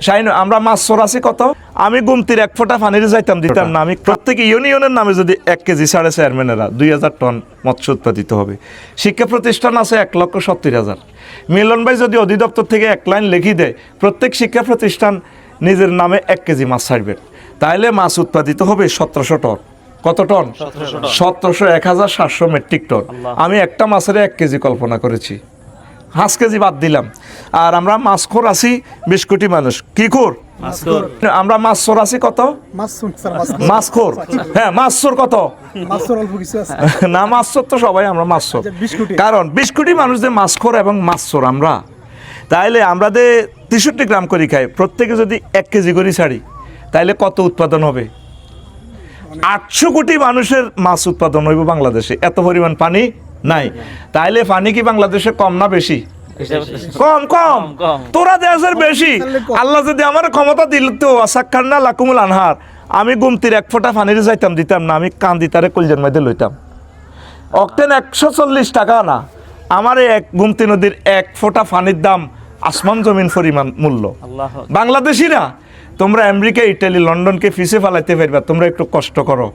Shine আমরা মাছ চোরাছি কত? আমি গুমতির 1 ফোঁটা পানির যাইতাম দিতাম না। আমি প্রত্যেক ইউনিয়নের নামে যদি 1 কেজি সাড়ে চেয়ারম্যানেরা 2000 টন মৎস্য উৎপাদিত হবে। শিক্ষা প্রতিষ্ঠান আছে 1,70,000। মিলন ভাই যদি অধিদপ্তর থেকে 1 লাইন লিখি দেয় প্রত্যেক শিক্ষা প্রতিষ্ঠান নিজের নামে 1 কেজি মাছ ছাড়বে, তাহলে মাছ উৎপাদিত হবে 1700 টন। কত টন? 1700, 1700 metric ton. আমি একটা মাছের 1 কেজি কল্পনা করেছি, 5 কেজি বাদ দিলাম। আর আমরা মাছখোর আছি 20 কোটি মানুষ। কি খোর? আমরা মাছ চোর আছি কত? মাছখোর। হ্যাঁ, মাছ চোর কত? না, মাছ চোর তো সবাই আমরা মাছ চোর, কারণ 20 কোটি মানুষ যে মাছখোর এবং মাছ চোর আমরা। তাইলে আমরা যে 63 গ্রাম করে খাই, প্রত্যেকে যদি 1 কেজি করে ছাড়ি তাইলে কত উৎপাদন হবে? 800 কোটি মানুষের মাছ উৎপাদন হইব বাংলাদেশে। এত পরিমাণ পানি নাই। তাইলে পানি কি বাংলাদেশে কম না বেশি? কম। কম তোরা দেশের বেশি। আল্লাহ যদি আমার ক্ষমতা দিল তো আসাক্কারনা লাকুমুল আনহার, আমি গুমতির 1 ফোঁটা পানির যাইতাম দিতাম না। আমি কান্দি তারে কলজের মধ্যে লইতাম। অক্টেন 140 টাকা না, আমার এই গুমতি নদীর 1 ফোঁটা পানির দাম আসমান জমিন পরিমাণ মূল্য। বাংলাদেশিরা তোমরা আমেরিকা, ইটালি, লন্ডনকে ফিসে ফেলাইতে পারবা, তোমরা একটু কষ্ট করো।